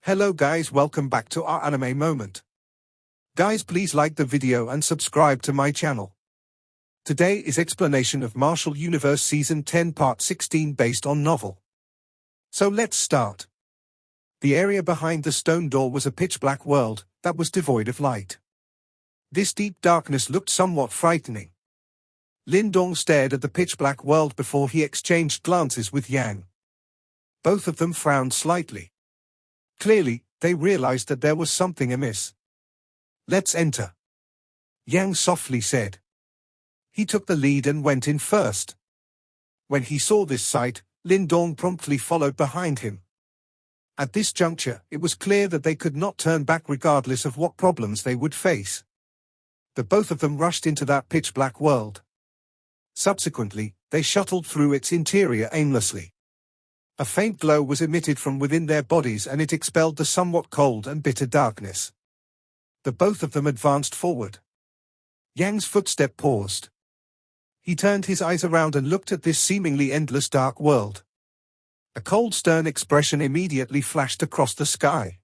Hello guys, welcome back to our anime moment. Guys, please like the video and subscribe to my channel. Today is explanation of Martial Universe Season 10 Part 16 based on novel. So let's start. The area behind the stone door was a pitch-black world that was devoid of light. This deep darkness looked somewhat frightening. Lin Dong stared at the pitch-black world before he exchanged glances with Yang. Both of them frowned slightly. Clearly, they realized that there was something amiss. Let's enter, Yang softly said. He took the lead and went in first. When he saw this sight, Lin Dong promptly followed behind him. At this juncture, it was clear that they could not turn back regardless of what problems they would face. The both of them rushed into that pitch-black world. Subsequently, they shuttled through its interior aimlessly. A faint glow was emitted from within their bodies and it expelled the somewhat cold and bitter darkness. The both of them advanced forward. Yang's footstep paused. He turned his eyes around and looked at this seemingly endless dark world. A cold, stern expression immediately flashed across the sky.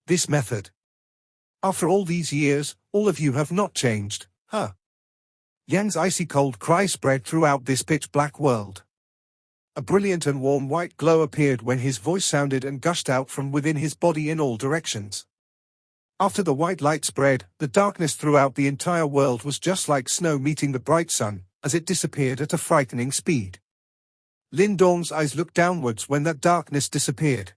This method. After all these years, all of you have not changed, huh? Yang's icy cold cry spread throughout this pitch-black world. A brilliant and warm white glow appeared when his voice sounded and gushed out from within his body in all directions. After the white light spread, the darkness throughout the entire world was just like snow meeting the bright sun, as it disappeared at a frightening speed. Lin Dong's eyes looked downwards when that darkness disappeared.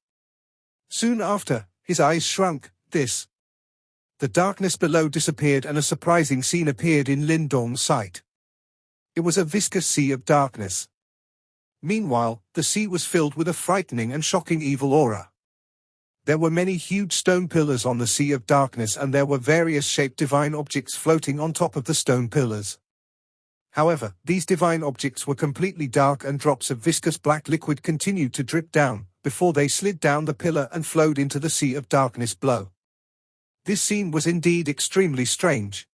Soon after, his eyes shrunk. The darkness below disappeared and a surprising scene appeared in Lin Dong's sight. It was a viscous sea of darkness. Meanwhile, the sea was filled with a frightening and shocking evil aura. There were many huge stone pillars on the sea of darkness and there were various shaped divine objects floating on top of the stone pillars. However, these divine objects were completely dark and drops of viscous black liquid continued to drip down, before they slid down the pillar and flowed into the sea of darkness below. This scene was indeed extremely strange.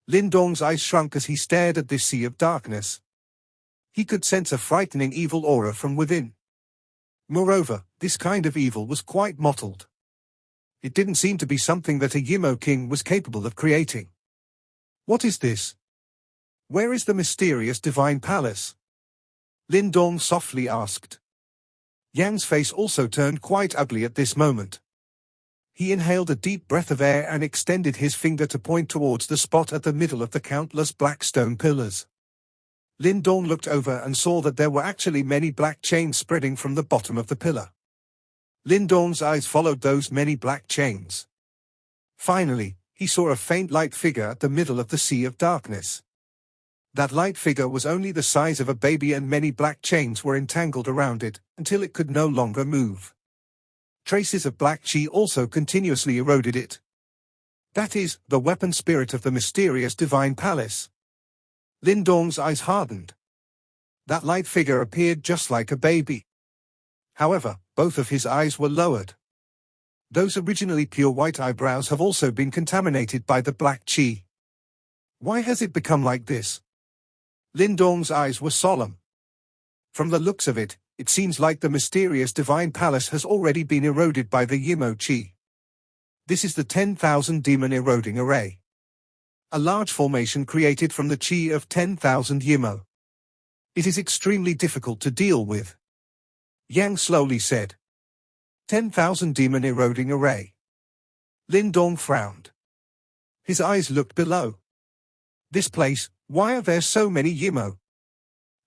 Lin Dong's eyes shrunk as he stared at this sea of darkness. He could sense a frightening evil aura from within. Moreover, this kind of evil was quite mottled. It didn't seem to be something that a Yimo king was capable of creating. What is this? Where is the mysterious divine palace? Lin Dong softly asked. Yang's face also turned quite ugly at this moment. He inhaled a deep breath of air and extended his finger to point towards the spot at the middle of the countless black stone pillars. Lin Dong looked over and saw that there were actually many black chains spreading from the bottom of the pillar. Lin Dong's eyes followed those many black chains. Finally, he saw a faint light figure at the middle of the sea of darkness. That light figure was only the size of a baby and many black chains were entangled around it, until it could no longer move. Traces of black chi also continuously eroded it. That is, the weapon spirit of the mysterious divine palace. Lin Dong's eyes hardened. That light figure appeared just like a baby. However, both of his eyes were lowered. Those originally pure white eyebrows have also been contaminated by the black chi. Why has it become like this? Lin Dong's eyes were solemn. From the looks of it, it seems like the mysterious divine palace has already been eroded by the Yimo chi. This is the 10,000 demon eroding array. A large formation created from the chi of 10,000 Yimo. It is extremely difficult to deal with, Yang slowly said. 10,000 demon eroding array. Lin Dong frowned. His eyes looked below. This place, why are there so many Yimo?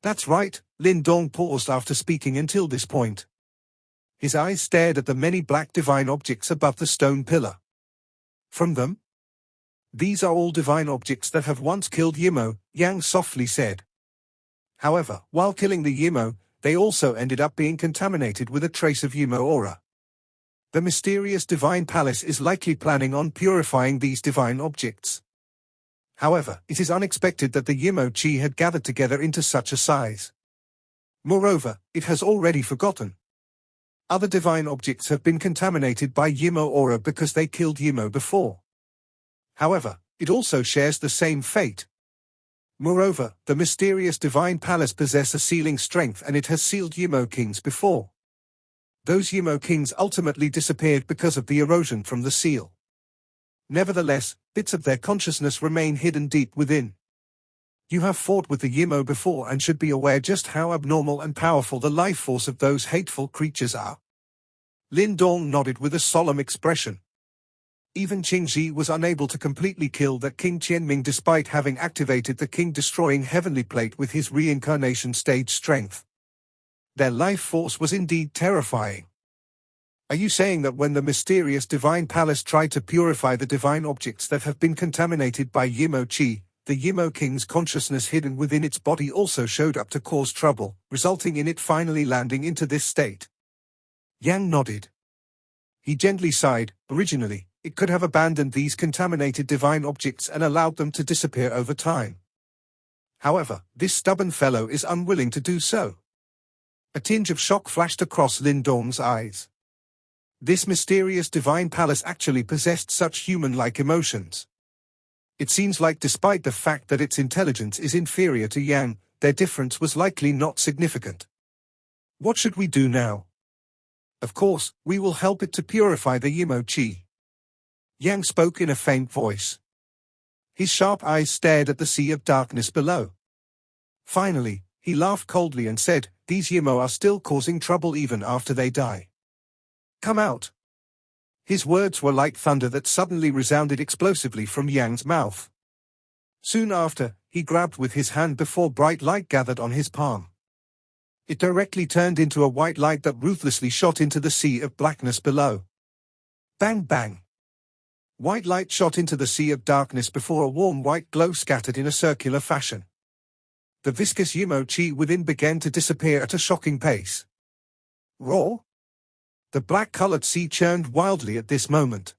That's right, Lin Dong paused after speaking until this point. His eyes stared at the many black divine objects above the stone pillar. From them? These are all divine objects that have once killed Yimo, Yang softly said. However, while killing the Yimo, they also ended up being contaminated with a trace of Yimo aura. The mysterious divine palace is likely planning on purifying these divine objects. However, it is unexpected that the Yimo chi had gathered together into such a size. Moreover, it has already forgotten. Other divine objects have been contaminated by Yimo aura because they killed Yimo before. However, it also shares the same fate. Moreover, the mysterious divine palace possesses a sealing strength and it has sealed Yimo kings before. Those Yimo kings ultimately disappeared because of the erosion from the seal. Nevertheless, bits of their consciousness remain hidden deep within. You have fought with the Yimo before and should be aware just how abnormal and powerful the life force of those hateful creatures are. Lin Dong nodded with a solemn expression. Even Qingji was unable to completely kill that King Qianming despite having activated the king-destroying heavenly plate with his reincarnation stage strength. Their life force was indeed terrifying. Are you saying that when the mysterious divine palace tried to purify the divine objects that have been contaminated by Yimo Qi, the Yimo king's consciousness hidden within its body also showed up to cause trouble, resulting in it finally landing into this state? Yang nodded. He gently sighed. Originally, it could have abandoned these contaminated divine objects and allowed them to disappear over time. However, this stubborn fellow is unwilling to do so. A tinge of shock flashed across Lin Dong's eyes. This mysterious divine palace actually possessed such human-like emotions. It seems like despite the fact that its intelligence is inferior to Yang, their difference was likely not significant. What should we do now? Of course, we will help it to purify the Yimo Qi. Yang spoke in a faint voice. His sharp eyes stared at the sea of darkness below. Finally, he laughed coldly and said, "These Yimo are still causing trouble even after they die. Come out." His words were like thunder that suddenly resounded explosively from Yang's mouth. Soon after, he grabbed with his hand before bright light gathered on his palm. It directly turned into a white light that ruthlessly shot into the sea of blackness below. Bang bang. White light shot into the sea of darkness before a warm white glow scattered in a circular fashion. The viscous Yimo Qi within began to disappear at a shocking pace. Roar! The black-colored sea churned wildly at this moment.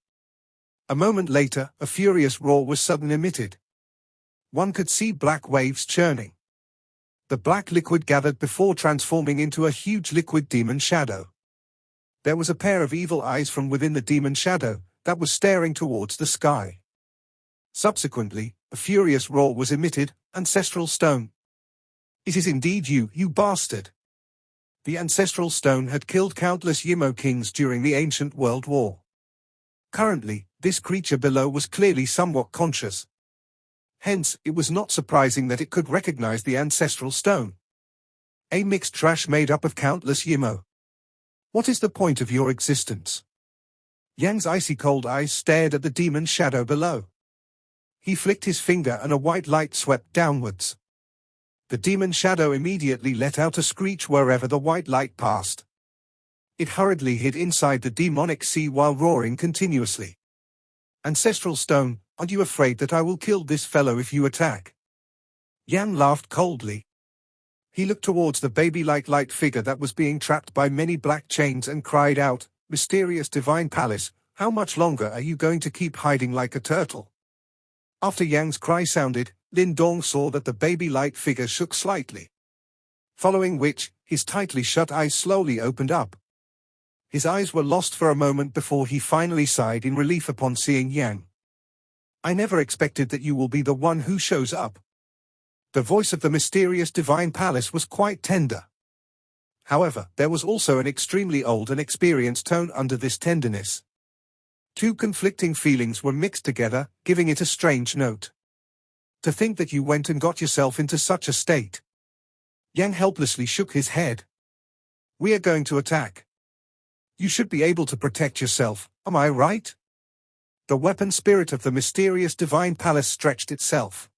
A moment later, a furious roar was suddenly emitted. One could see black waves churning. The black liquid gathered before transforming into a huge liquid demon shadow. There was a pair of evil eyes from within the demon shadow that was staring towards the sky. Subsequently, a furious roar was emitted. Ancestral stone. It is indeed you, you bastard. The ancestral stone had killed countless Yimo kings during the ancient world war. Currently, this creature below was clearly somewhat conscious. Hence, it was not surprising that it could recognize the ancestral stone. A mixed trash made up of countless Yimo. What is the point of your existence? Yang's icy cold eyes stared at the demon shadow below. He flicked his finger and a white light swept downwards. The demon shadow immediately let out a screech wherever the white light passed. It hurriedly hid inside the demonic sea while roaring continuously. Ancestral stone, aren't you afraid that I will kill this fellow if you attack? Yang laughed coldly. He looked towards the baby-like light figure that was being trapped by many black chains and cried out, "Mysterious divine palace, how much longer are you going to keep hiding like a turtle?" After Yang's cry sounded, Lin Dong saw that the baby-like figure shook slightly. Following which, his tightly shut eyes slowly opened up. His eyes were lost for a moment before he finally sighed in relief upon seeing Yang. "I never expected that you will be the one who shows up." The voice of the mysterious divine palace was quite tender. However, there was also an extremely old and experienced tone under this tenderness. Two conflicting feelings were mixed together, giving it a strange note. To think that you went and got yourself into such a state. Yang helplessly shook his head. "We are going to attack. You should be able to protect yourself, am I right?" The weapon spirit of the mysterious divine palace stretched itself.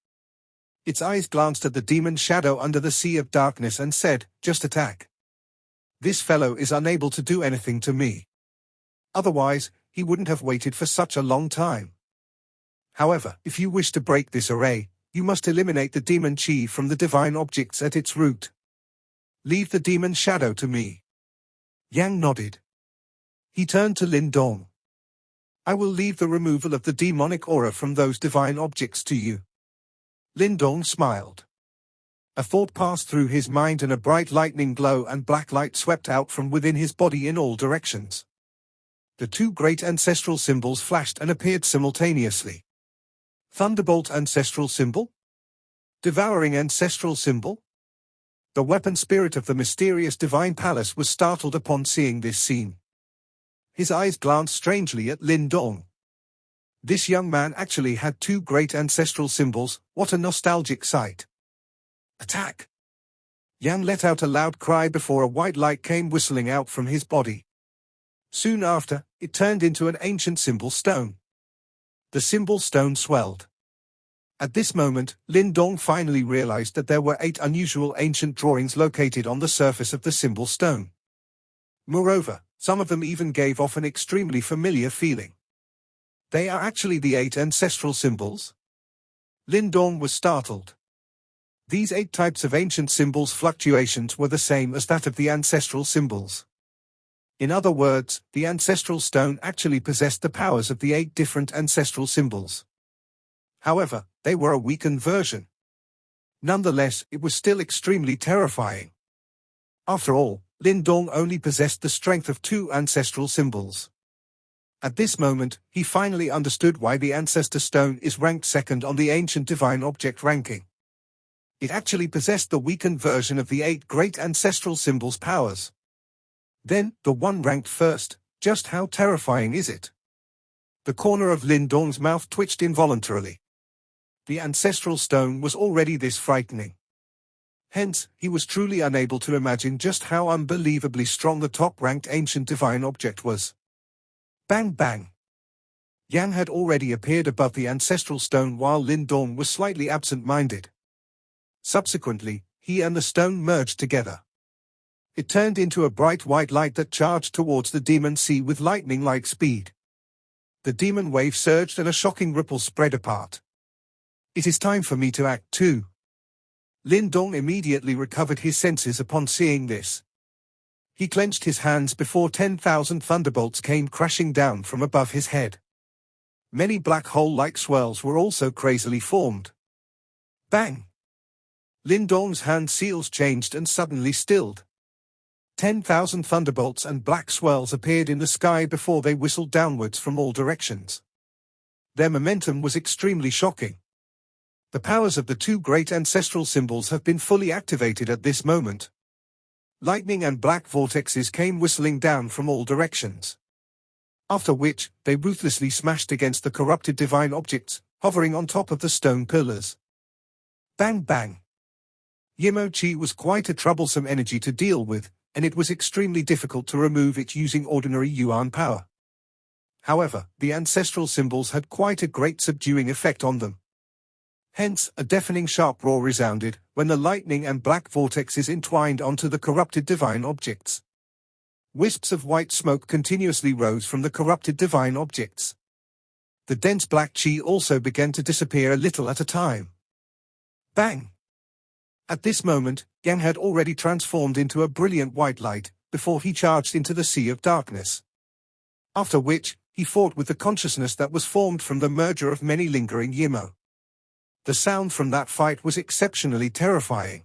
Its eyes glanced at the demon shadow under the sea of darkness and said, "Just attack. This fellow is unable to do anything to me. Otherwise, he wouldn't have waited for such a long time. However, if you wish to break this array, you must eliminate the demon Qi from the divine objects at its root. Leave the demon shadow to me." Yang nodded. He turned to Lin Dong. "I will leave the removal of the demonic aura from those divine objects to you." Lin Dong smiled. A thought passed through his mind and a bright lightning glow and black light swept out from within his body in all directions. The two great ancestral symbols flashed and appeared simultaneously. Thunderbolt ancestral symbol? Devouring ancestral symbol? The weapon spirit of the mysterious divine palace was startled upon seeing this scene. His eyes glanced strangely at Lin Dong. This young man actually had two great ancestral symbols. What a nostalgic sight. Attack! Yang let out a loud cry before a white light came whistling out from his body. Soon after, it turned into an ancient symbol stone. The symbol stone swelled. At this moment, Lin Dong finally realized that there were 8 unusual ancient drawings located on the surface of the symbol stone. Moreover, some of them even gave off an extremely familiar feeling. They are actually the 8 ancestral symbols? Lin Dong was startled. These 8 types of ancient symbols fluctuations were the same as that of the ancestral symbols. In other words, the ancestral stone actually possessed the powers of the 8 different ancestral symbols. However, they were a weakened version. Nonetheless, it was still extremely terrifying. After all, Lin Dong only possessed the strength of 2 ancestral symbols. At this moment, he finally understood why the Ancestor Stone is ranked second on the ancient divine object ranking. It actually possessed the weakened version of the 8 great ancestral symbols' powers. Then, the one ranked first, just how terrifying is it? The corner of Lin Dong's mouth twitched involuntarily. The ancestral stone was already this frightening. Hence, he was truly unable to imagine just how unbelievably strong the top-ranked ancient divine object was. Bang bang! Yang had already appeared above the ancestral stone while Lin Dong was slightly absent-minded. Subsequently, he and the stone merged together. It turned into a bright white light that charged towards the demon sea with lightning-like speed. The demon wave surged and a shocking ripple spread apart. It is time for me to act too. Lin Dong immediately recovered his senses upon seeing this. He clenched his hands before 10,000 thunderbolts came crashing down from above his head. Many black hole-like swirls were also crazily formed. Bang! Lin Dong's hand seals changed and suddenly stilled. 10,000 thunderbolts and black swirls appeared in the sky before they whistled downwards from all directions. Their momentum was extremely shocking. The powers of the 2 great ancestral symbols have been fully activated at this moment. Lightning and black vortexes came whistling down from all directions. After which, they ruthlessly smashed against the corrupted divine objects, hovering on top of the stone pillars. Bang bang! Yimo Chi was quite a troublesome energy to deal with, and it was extremely difficult to remove it using ordinary Yuan power. However, the ancestral symbols had quite a great subduing effect on them. Hence, a deafening sharp roar resounded, when the lightning and black vortexes entwined onto the corrupted divine objects. Wisps of white smoke continuously rose from the corrupted divine objects. The dense black chi also began to disappear a little at a time. Bang! At this moment, Yang had already transformed into a brilliant white light, before he charged into the sea of darkness. After which, he fought with the consciousness that was formed from the merger of many lingering Yimo. The sound from that fight was exceptionally terrifying.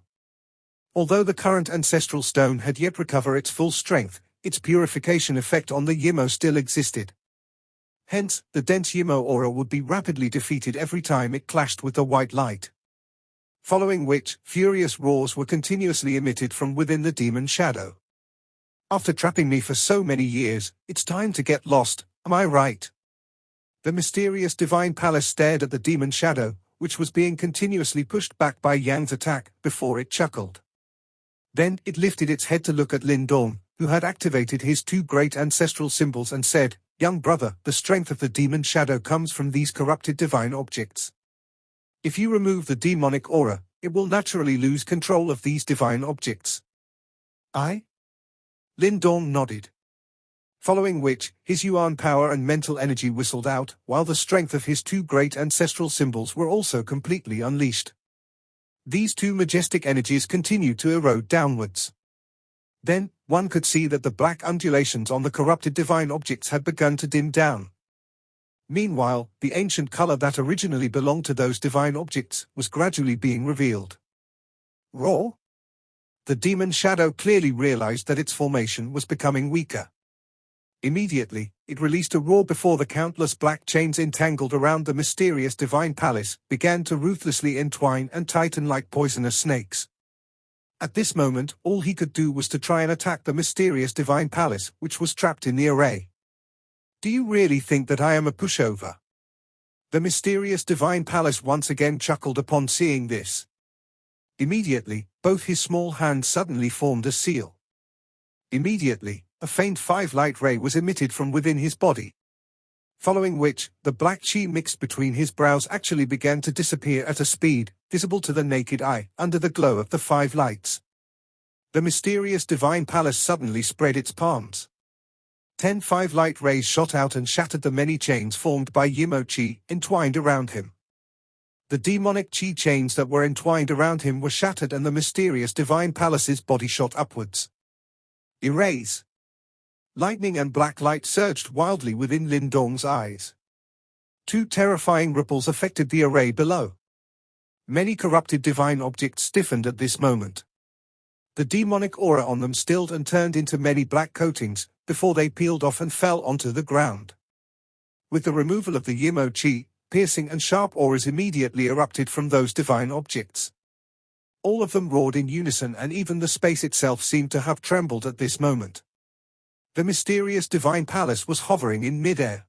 Although the current ancestral stone had yet recovered its full strength, its purification effect on the Yimo still existed. Hence, the dense Yimo aura would be rapidly defeated every time it clashed with the white light. Following which, furious roars were continuously emitted from within the demon shadow. After trapping me for so many years, it's time to get lost, am I right? The mysterious divine palace stared at the demon shadow, which was being continuously pushed back by Yang's attack, before it chuckled. Then, it lifted its head to look at Lin Dong, who had activated his 2 great ancestral symbols and said, "Young brother, the strength of the demon shadow comes from these corrupted divine objects. If you remove the demonic aura, it will naturally lose control of these divine objects." "I?" Lin Dong nodded. Following which, his Yuan power and mental energy whistled out, while the strength of his 2 great ancestral symbols were also completely unleashed. These 2 majestic energies continued to erode downwards. Then, one could see that the black undulations on the corrupted divine objects had begun to dim down. Meanwhile, the ancient color that originally belonged to those divine objects was gradually being revealed. Roar? The demon shadow clearly realized that its formation was becoming weaker. Immediately, it released a roar before the countless black chains entangled around the mysterious divine palace began to ruthlessly entwine and tighten like poisonous snakes. At this moment, all he could do was to try and attack the mysterious divine palace, which was trapped in the array. Do you really think that I am a pushover? The mysterious divine palace once again chuckled upon seeing this. Immediately, both his small hands suddenly formed a seal. Immediately, a faint 5-light ray was emitted from within his body. Following which, the black chi mixed between his brows actually began to disappear at a speed, visible to the naked eye, under the glow of the 5 lights. The mysterious divine palace suddenly spread its palms. 10 5-light rays shot out and shattered the many chains formed by Yimo chi, entwined around him. The demonic chi chains that were entwined around him were shattered and the mysterious divine palace's body shot upwards. Erase. Lightning and black light surged wildly within Lindong's eyes. 2 terrifying ripples affected the array below. Many corrupted divine objects stiffened at this moment. The demonic aura on them stilled and turned into many black coatings, before they peeled off and fell onto the ground. With the removal of the Yimo chi, piercing and sharp auras immediately erupted from those divine objects. All of them roared in unison and even the space itself seemed to have trembled at this moment. The mysterious divine palace was hovering in mid-air.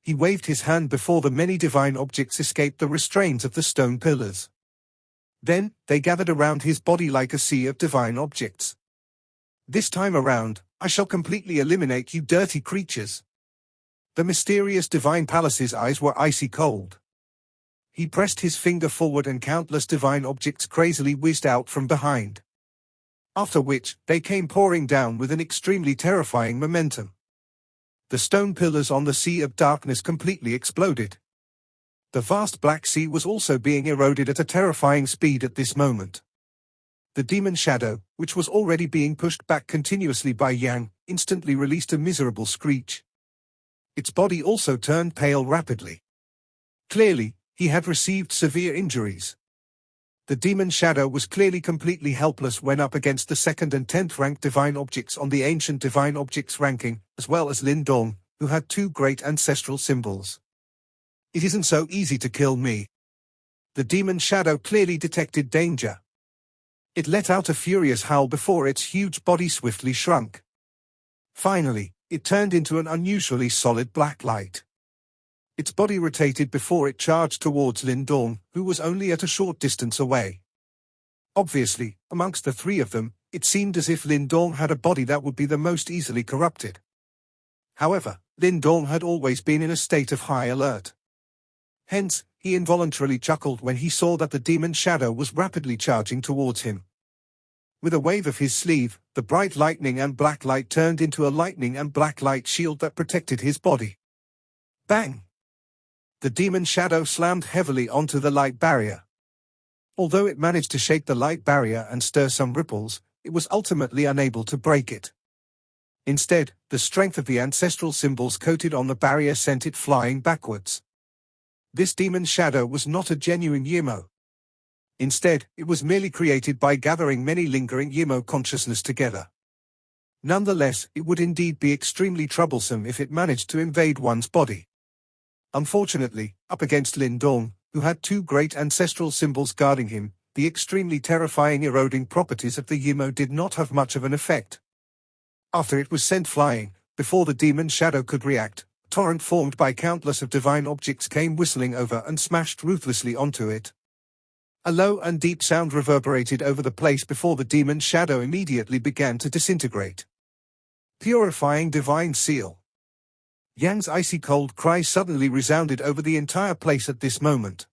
He waved his hand before the many divine objects escaped the restraints of the stone pillars. Then, they gathered around his body like a sea of divine objects. This time around, I shall completely eliminate you dirty creatures. The mysterious divine palace's eyes were icy cold. He pressed his finger forward and countless divine objects crazily whizzed out from behind. After which, they came pouring down with an extremely terrifying momentum. The stone pillars on the sea of darkness completely exploded. The vast black sea was also being eroded at a terrifying speed at this moment. The demon shadow, which was already being pushed back continuously by Yang, instantly released a miserable screech. Its body also turned pale rapidly. Clearly, he had received severe injuries. The demon shadow was clearly completely helpless when up against the 2nd and 10th ranked divine objects on the ancient divine objects ranking, as well as Lin Dong, who had 2 great ancestral symbols. It isn't so easy to kill me. The demon shadow clearly detected danger. It let out a furious howl before its huge body swiftly shrunk. Finally, it turned into an unusually solid black light. Its body rotated before it charged towards Lin Dong, who was only at a short distance away. Obviously, amongst the 3 of them, it seemed as if Lin Dong had a body that would be the most easily corrupted. However, Lin Dong had always been in a state of high alert. Hence, he involuntarily chuckled when he saw that the demon shadow was rapidly charging towards him. With a wave of his sleeve, the bright lightning and black light turned into a lightning and black light shield that protected his body. Bang! The demon shadow slammed heavily onto the light barrier. Although it managed to shake the light barrier and stir some ripples, it was ultimately unable to break it. Instead, the strength of the ancestral symbols coated on the barrier sent it flying backwards. This demon shadow was not a genuine Yimo. Instead, it was merely created by gathering many lingering Yimo consciousness together. Nonetheless, it would indeed be extremely troublesome if it managed to invade one's body. Unfortunately, up against Lin Dong, who had 2 great ancestral symbols guarding him, the extremely terrifying eroding properties of the Yimo did not have much of an effect. After it was sent flying, before the demon shadow could react, a torrent formed by countless of divine objects came whistling over and smashed ruthlessly onto it. A low and deep sound reverberated over the place before the demon shadow immediately began to disintegrate. Purifying divine seal. Yang's icy cold cry suddenly resounded over the entire place at this moment.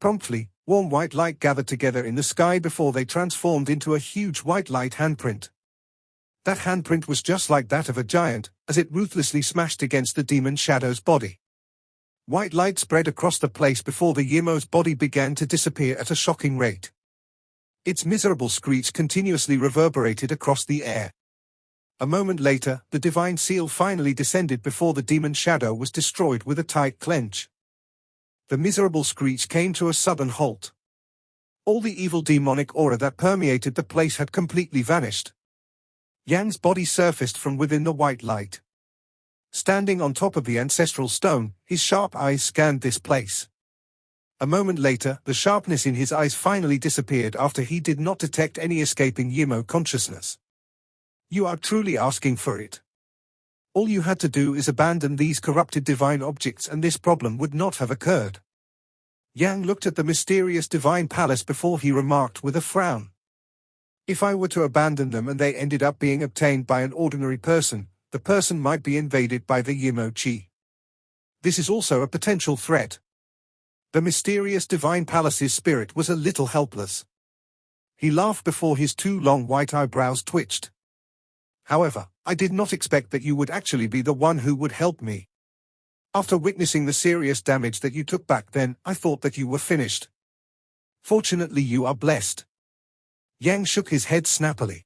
Promptly, warm white light gathered together in the sky before they transformed into a huge white light handprint. That handprint was just like that of a giant, as it ruthlessly smashed against the demon shadow's body. White light spread across the place before the Yimo's body began to disappear at a shocking rate. Its miserable screech continuously reverberated across the air. A moment later, the divine seal finally descended before the demon shadow was destroyed with a tight clench. The miserable screech came to a sudden halt. All the evil demonic aura that permeated the place had completely vanished. Yang's body surfaced from within the white light. Standing on top of the ancestral stone, his sharp eyes scanned this place. A moment later, the sharpness in his eyes finally disappeared after he did not detect any escaping Yimo consciousness. You are truly asking for it. All you had to do is abandon these corrupted divine objects and this problem would not have occurred. Yang looked at the mysterious divine palace before he remarked with a frown. If I were to abandon them and they ended up being obtained by an ordinary person, the person might be invaded by the Yimo Chi. This is also a potential threat. The mysterious divine palace's spirit was a little helpless. He laughed before his two long white eyebrows twitched. However, I did not expect that you would actually be the one who would help me. After witnessing the serious damage that you took back then, I thought that you were finished. Fortunately you are blessed. Yang shook his head snappily.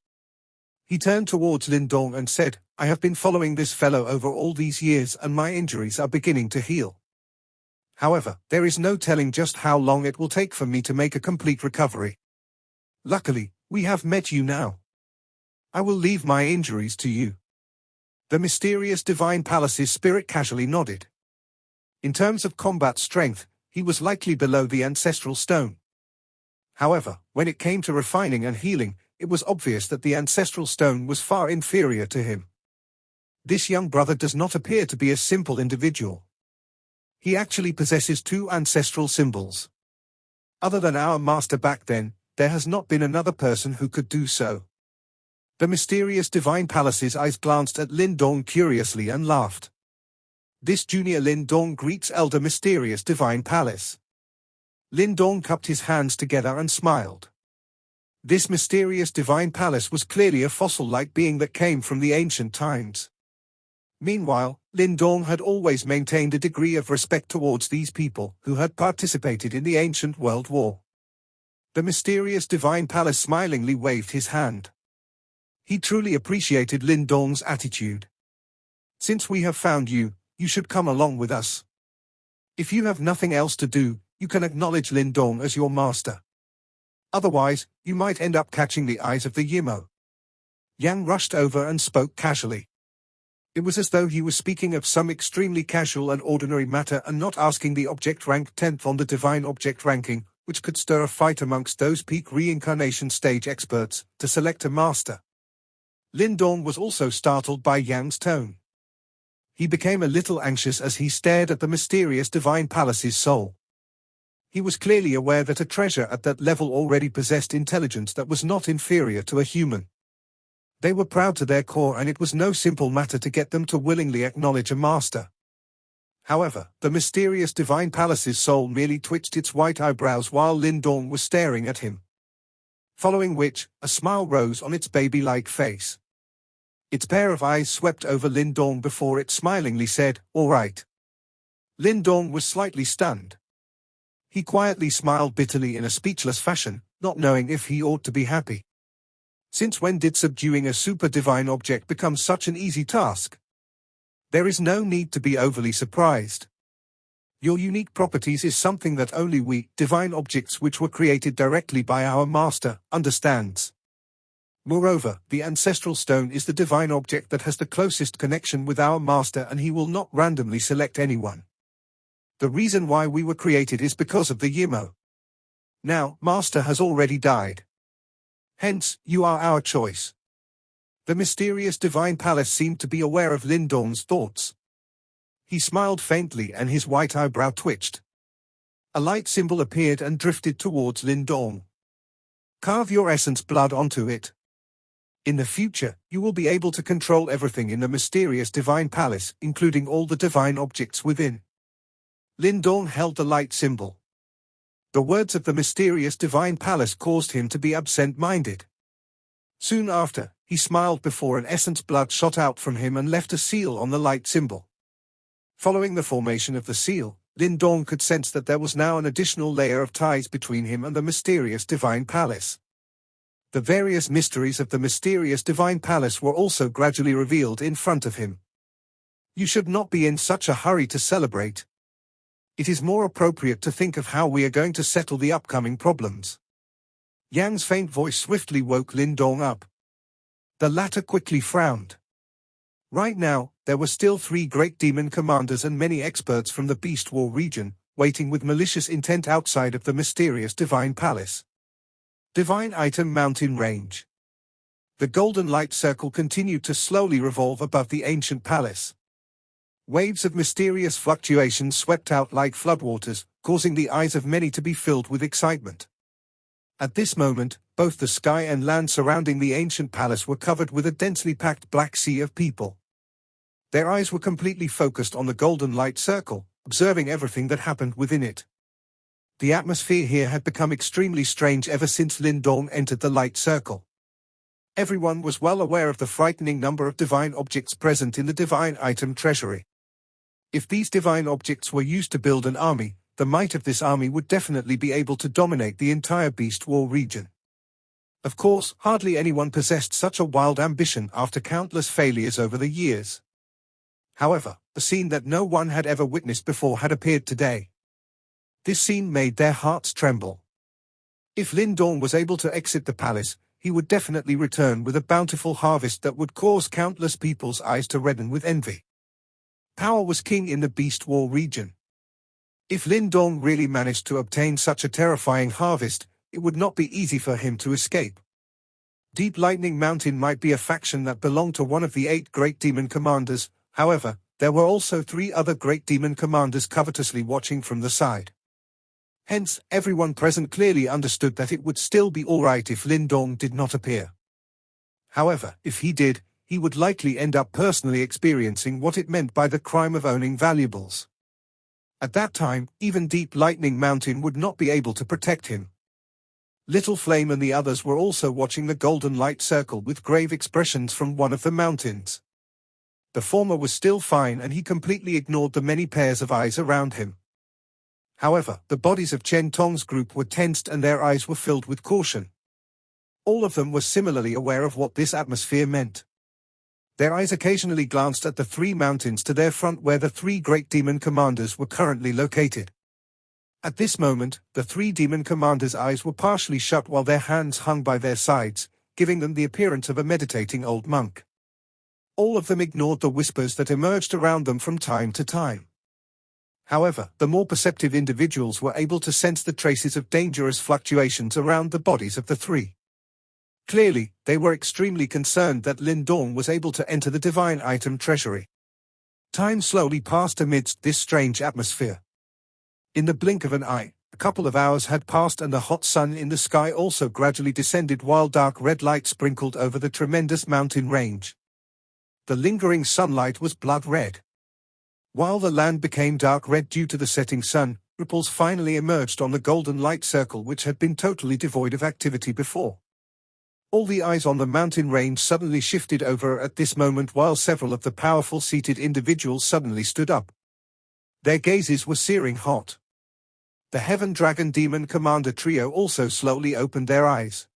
He turned towards Lindong and said, I have been following this fellow over all these years and my injuries are beginning to heal. However, there is no telling just how long it will take for me to make a complete recovery. Luckily, we have met you now. I will leave my injuries to you. The mysterious divine palace's spirit casually nodded. In terms of combat strength, he was likely below the ancestral stone. However, when it came to refining and healing, it was obvious that the ancestral stone was far inferior to him. This young brother does not appear to be a simple individual. He actually possesses two ancestral symbols. Other than our master back then, there has not been another person who could do so. The mysterious divine palace's eyes glanced at Lindong curiously and laughed. This junior Lindong greets elder mysterious divine palace. Lindong cupped his hands together and smiled. This mysterious divine palace was clearly a fossil-like being that came from the ancient times. Meanwhile, Lindong had always maintained a degree of respect towards these people who had participated in the ancient world war. The mysterious divine palace smilingly waved his hand. He truly appreciated Lindong's attitude. Since we have found you, you should come along with us. If you have nothing else to do, you can acknowledge Lindong as your master. Otherwise, you might end up catching the eyes of the Yimo. Yang rushed over and spoke casually. It was as though he was speaking of some extremely casual and ordinary matter and not asking the object ranked 10th on the divine object ranking, which could stir a fight amongst those peak reincarnation stage experts, to select a master. Lindong was also startled by Yang's tone. He became a little anxious as he stared at the mysterious divine palace's soul. He was clearly aware that a treasure at that level already possessed intelligence that was not inferior to a human. They were proud to their core and it was no simple matter to get them to willingly acknowledge a master. However, the mysterious divine palace's soul merely twitched its white eyebrows while Lindong was staring at him. Following which, a smile rose on its baby-like face. Its pair of eyes swept over Lindong before it smilingly said, "All right." Lindong was slightly stunned. He quietly smiled bitterly in a speechless fashion, not knowing if he ought to be happy. Since when did subduing a super-divine object become such an easy task? There is no need to be overly surprised. Your unique properties is something that only we, divine objects which were created directly by our master, understands. Moreover, the ancestral stone is the divine object that has the closest connection with our master and he will not randomly select anyone. The reason why we were created is because of the Yimo. Now, master has already died. Hence, you are our choice. The mysterious divine palace seemed to be aware of Lindong's thoughts. He smiled faintly and his white eyebrow twitched. A light symbol appeared and drifted towards Lindong. Carve your essence blood onto it. In the future, you will be able to control everything in the mysterious divine palace, including all the divine objects within. Lindong held the light symbol. The words of the mysterious divine palace caused him to be absent-minded. Soon after, he smiled before an essence blood shot out from him and left a seal on the light symbol. Following the formation of the seal, Lindong could sense that there was now an additional layer of ties between him and the mysterious divine palace. The various mysteries of the mysterious divine palace were also gradually revealed in front of him. You should not be in such a hurry to celebrate. It is more appropriate to think of how we are going to settle the upcoming problems. Yang's faint voice swiftly woke Lindong up. The latter quickly frowned. Right now, there were still 3 great demon commanders and many experts from the Beast War region, waiting with malicious intent outside of the mysterious Divine Palace. Divine Item Mountain Range. The golden light circle continued to slowly revolve above the ancient palace. Waves of mysterious fluctuations swept out like floodwaters, causing the eyes of many to be filled with excitement. At this moment, both the sky and land surrounding the ancient palace were covered with a densely packed black sea of people. Their eyes were completely focused on the golden light circle, observing everything that happened within it. The atmosphere here had become extremely strange ever since Lindong entered the light circle. Everyone was well aware of the frightening number of divine objects present in the divine item treasury. If these divine objects were used to build an army, the might of this army would definitely be able to dominate the entire Beast War region. Of course, hardly anyone possessed such a wild ambition after countless failures over the years. However, a scene that no one had ever witnessed before had appeared today. This scene made their hearts tremble. If Lindong was able to exit the palace, he would definitely return with a bountiful harvest that would cause countless people's eyes to redden with envy. Power was king in the Beast War region. If Lindong really managed to obtain such a terrifying harvest, it would not be easy for him to escape. Deep Lightning Mountain might be a faction that belonged to one of the 8 great demon commanders. However, there were also 3 other great demon commanders covetously watching from the side. Hence, everyone present clearly understood that it would still be alright if Lindong did not appear. However, if he did, he would likely end up personally experiencing what it meant by the crime of owning valuables. At that time, even Deep Lightning Mountain would not be able to protect him. Little Flame and the others were also watching the golden light circle with grave expressions from one of the mountains. The former was still fine and he completely ignored the many pairs of eyes around him. However, the bodies of Chen Tong's group were tensed and their eyes were filled with caution. All of them were similarly aware of what this atmosphere meant. Their eyes occasionally glanced at the 3 mountains to their front where the 3 great demon commanders were currently located. At this moment, the 3 demon commanders' eyes were partially shut while their hands hung by their sides, giving them the appearance of a meditating old monk. All of them ignored the whispers that emerged around them from time to time. However, the more perceptive individuals were able to sense the traces of dangerous fluctuations around the bodies of the 3. Clearly, they were extremely concerned that Lindong was able to enter the divine item treasury. Time slowly passed amidst this strange atmosphere. In the blink of an eye, a couple of hours had passed and the hot sun in the sky also gradually descended while dark red light sprinkled over the tremendous mountain range. The lingering sunlight was blood red. While the land became dark red due to the setting sun, ripples finally emerged on the golden light circle which had been totally devoid of activity before. All the eyes on the mountain range suddenly shifted over at this moment while several of the powerful seated individuals suddenly stood up. Their gazes were searing hot. The Heaven Dragon Demon Commander trio also slowly opened their eyes.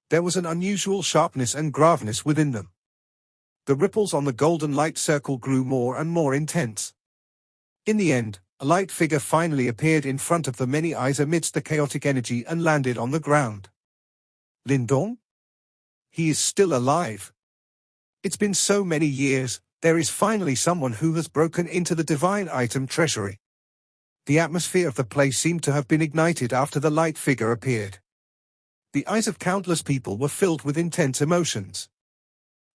There was an unusual sharpness and graveness within them. The ripples on the golden light circle grew more and more intense. In the end, a light figure finally appeared in front of the many eyes amidst the chaotic energy and landed on the ground. Lindong? He is still alive. It's been so many years, there is finally someone who has broken into the divine item treasury. The atmosphere of the place seemed to have been ignited after the light figure appeared. The eyes of countless people were filled with intense emotions.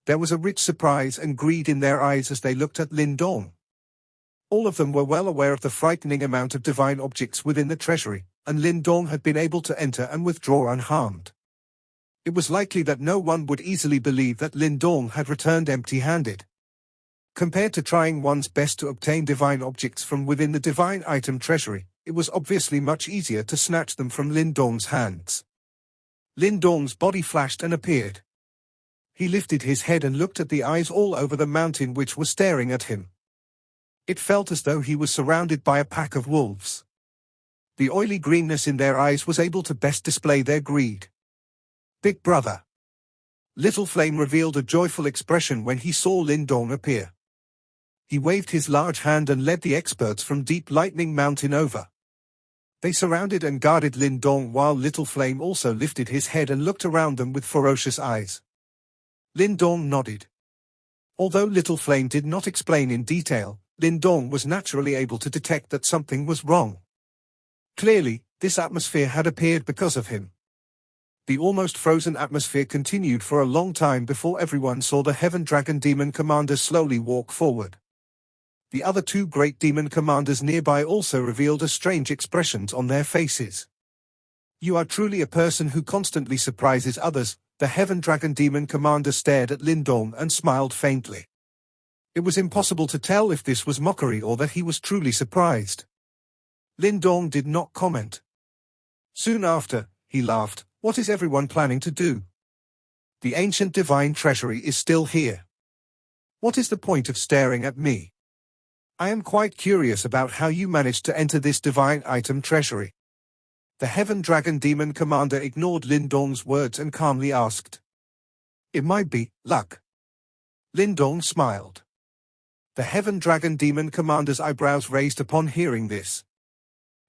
There was a rich surprise and greed in their eyes as they looked at Lindong. All of them were well aware of the frightening amount of divine objects within the treasury, and Lindong had been able to enter and withdraw unharmed. It was likely that no one would easily believe that Lindong had returned empty-handed. Compared to trying one's best to obtain divine objects from within the divine item treasury, it was obviously much easier to snatch them from Lindong's hands. Lindong's body flashed and appeared. He lifted his head and looked at the eyes all over the mountain which were staring at him. It felt as though he was surrounded by a pack of wolves. The oily greenness in their eyes was able to best display their greed. Big brother. Little Flame revealed a joyful expression when he saw Lindong appear. He waved his large hand and led the experts from Deep Lightning Mountain over. They surrounded and guarded Lindong while Little Flame also lifted his head and looked around them with ferocious eyes. Lindong nodded. Although Little Flame did not explain in detail, Lindong was naturally able to detect that something was wrong. Clearly, this atmosphere had appeared because of him. The almost frozen atmosphere continued for a long time before everyone saw the Heaven Dragon Demon Commander slowly walk forward. The other two great demon commanders nearby also revealed a strange expressions on their faces. "You are truly a person who constantly surprises others." The Heaven Dragon Demon Commander stared at Lindong and smiled faintly. It was impossible to tell if this was mockery or that he was truly surprised. Lindong did not comment. Soon after, he laughed. "What is everyone planning to do? The ancient divine treasury is still here. What is the point of staring at me? I am quite curious about how you managed to enter this divine item treasury." The Heaven Dragon Demon Commander ignored Lindong's words and calmly asked. "It might be luck." Lindong smiled. The Heaven Dragon Demon Commander's eyebrows raised upon hearing this.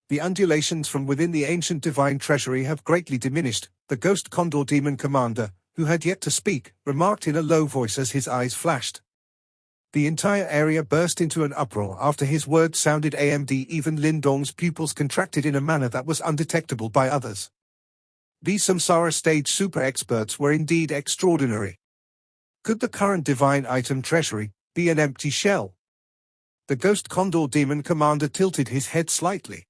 "The undulations from within the ancient divine treasury have greatly diminished," the Ghost Condor Demon Commander, who had yet to speak, remarked in a low voice as his eyes flashed. The entire area burst into an uproar after his words sounded AMD. Even Lindong's pupils contracted in a manner that was undetectable by others. These Samsara stage super experts were indeed extraordinary. Could the current divine item treasury be an empty shell? The Ghost Condor Demon Commander tilted his head slightly.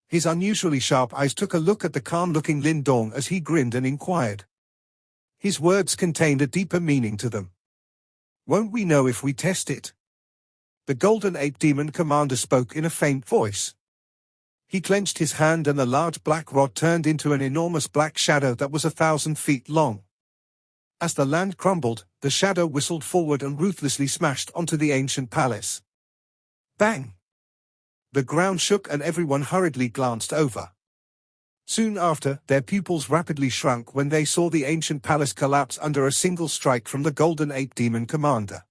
His unusually sharp eyes took a look at the calm-looking Lindong as he grinned and inquired. His words contained a deeper meaning to them. "Won't we know if we test it?" The Golden Ape Demon Commander spoke in a faint voice. He clenched his hand and the large black rod turned into an enormous black shadow that was 1,000 feet long. As the land crumbled, the shadow whistled forward and ruthlessly smashed onto the ancient palace. Bang! The ground shook and everyone hurriedly glanced over. Soon after, their pupils rapidly shrunk when they saw the ancient palace collapse under a single strike from the Golden Ape Demon Commander.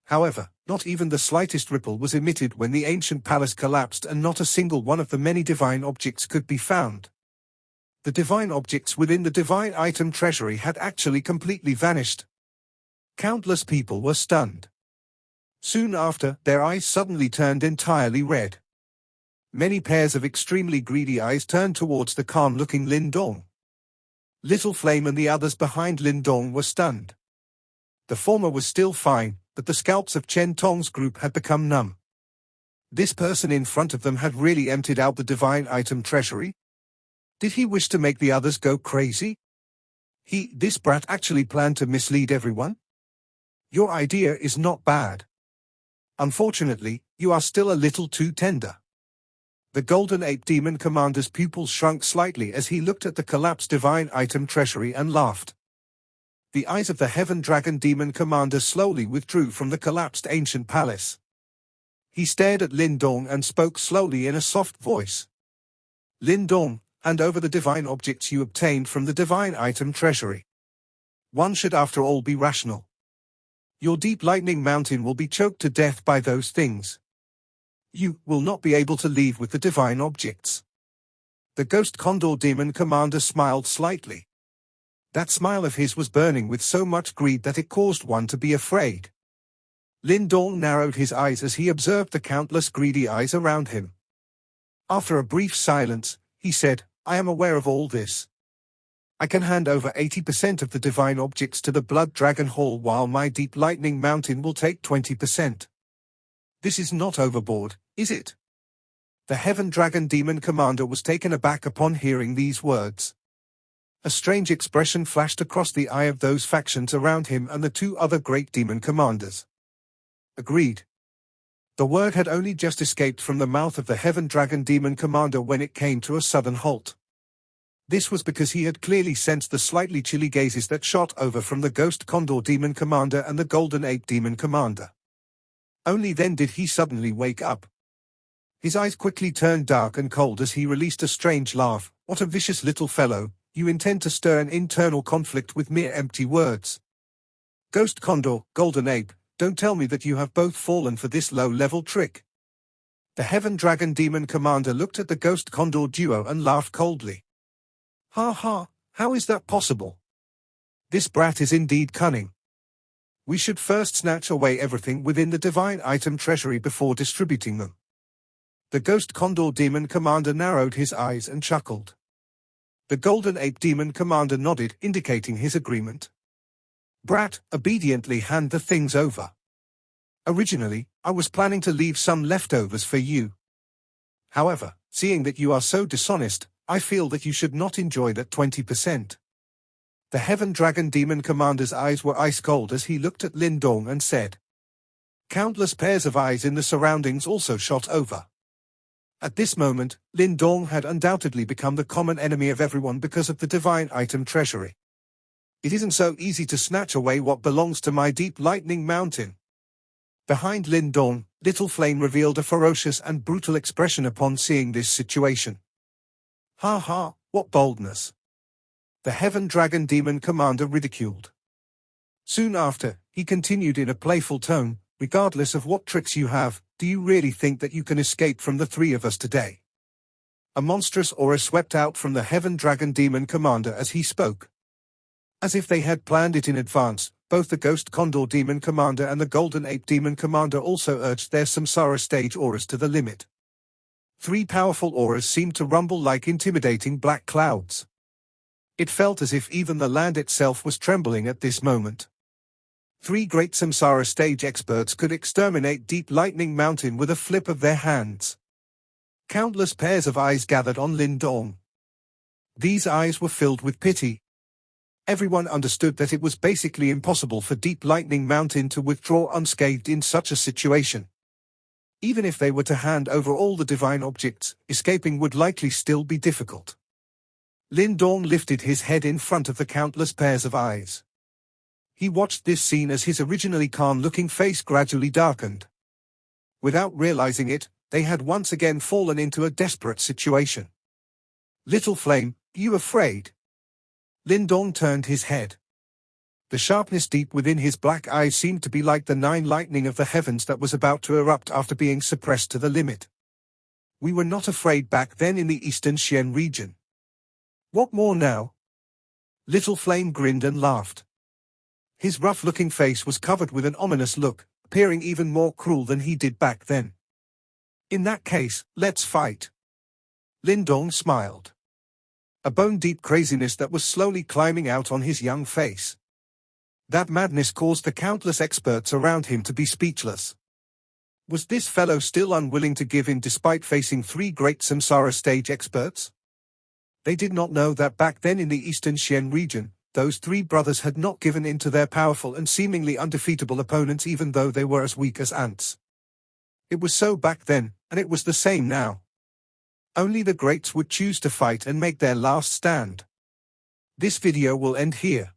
However, not even the slightest ripple was emitted when the ancient palace collapsed, and not a single one of the many divine objects could be found. The divine objects within the divine item treasury had actually completely vanished. Countless people were stunned. Soon after, their eyes suddenly turned entirely red. Many pairs of extremely greedy eyes turned towards the calm-looking Lindong. Little Flame and the others behind Lindong were stunned. The former was still fine, but the scalps of Chen Tong's group had become numb. This person in front of them had really emptied out the divine item treasury? Did he wish to make the others go crazy? This brat actually planned to mislead everyone? Your idea is not bad. Unfortunately, you are still a little too tender. The Golden Ape Demon Commander's pupils shrunk slightly as he looked at the collapsed divine item treasury and laughed. The eyes of the Heaven Dragon Demon Commander slowly withdrew from the collapsed ancient palace. He stared at Lindong and spoke slowly in a soft voice. "Lindong, hand over the divine objects you obtained from the divine item treasury. One should after all be rational. Your deep lightning mountain will be choked to death by those things. You will not be able to leave with the divine objects." The Ghost Condor Demon Commander smiled slightly. That smile of his was burning with so much greed that it caused one to be afraid. Lindong narrowed his eyes as he observed the countless greedy eyes around him. After a brief silence, he said, "I am aware of all this. I can hand over 80% of the divine objects to the Blood Dragon Hall, while my deep lightning mountain will take 20%. This is not overboard, is it?" The Heaven Dragon Demon Commander was taken aback upon hearing these words. A strange expression flashed across the eye of those factions around him and the two other great demon commanders. Agreed. The word had only just escaped from the mouth of the Heaven Dragon Demon Commander when it came to a sudden halt. This was because he had clearly sensed the slightly chilly gazes that shot over from the Ghost Condor Demon Commander and the Golden Ape Demon Commander. Only then did he suddenly wake up. His eyes quickly turned dark and cold as he released a strange laugh. "What a vicious little fellow, you intend to stir an internal conflict with mere empty words. Ghost Condor, Golden Ape, don't tell me that you have both fallen for this low-level trick." The Heaven Dragon Demon Commander looked at the Ghost Condor duo and laughed coldly. "Ha ha, how is that possible? This brat is indeed cunning. We should first snatch away everything within the divine item treasury before distributing them." The Ghost Condor Demon Commander narrowed his eyes and chuckled. The Golden Ape Demon Commander nodded, indicating his agreement. Brat, obediently hand the things over. Originally, I was planning to leave some leftovers for you. However, seeing that you are so dishonest, I feel that you should not enjoy that 20%. The Heaven Dragon Demon Commander's eyes were ice cold as he looked at Lin Dong and said. Countless pairs of eyes in the surroundings also shot over. At this moment, Lin Dong had undoubtedly become the common enemy of everyone because of the divine item treasury. It isn't so easy to snatch away what belongs to my deep lightning mountain. Behind Lin Dong, Little Flame revealed a ferocious and brutal expression upon seeing this situation. Ha ha, what boldness! The Heaven Dragon Demon Commander ridiculed. Soon after, he continued in a playful tone, regardless of what tricks you have, do you really think that you can escape from the three of us today? A monstrous aura swept out from the Heaven Dragon Demon Commander as he spoke. As if they had planned it in advance, both the Ghost Condor Demon Commander and the Golden Ape Demon Commander also urged their Samsara stage auras to the limit. Three powerful auras seemed to rumble like intimidating black clouds. It felt as if even the land itself was trembling at this moment. Three great Samsara stage experts could exterminate Deep Lightning Mountain with a flip of their hands. Countless pairs of eyes gathered on Lin Dong. These eyes were filled with pity. Everyone understood that it was basically impossible for Deep Lightning Mountain to withdraw unscathed in such a situation. Even if they were to hand over all the divine objects, escaping would likely still be difficult. Lin Dong lifted his head in front of the countless pairs of eyes. He watched this scene as his originally calm-looking face gradually darkened. Without realizing it, they had once again fallen into a desperate situation. Little Flame, you afraid? Lin Dong turned his head. The sharpness deep within his black eyes seemed to be like the 9 lightning of the heavens that was about to erupt after being suppressed to the limit. We were not afraid back then in the Eastern Xian region. What more now? Little Flame grinned and laughed. His rough-looking face was covered with an ominous look, appearing even more cruel than he did back then. In that case, let's fight. Lin Dong smiled. A bone-deep craziness that was slowly climbing out on his young face. That madness caused the countless experts around him to be speechless. Was this fellow still unwilling to give in despite facing 3 great Samsara stage experts? They did not know that back then in the Eastern Xian region, those 3 brothers had not given in to their powerful and seemingly undefeatable opponents even though they were as weak as ants. It was so back then, and it was the same now. Only the greats would choose to fight and make their last stand. This video will end here.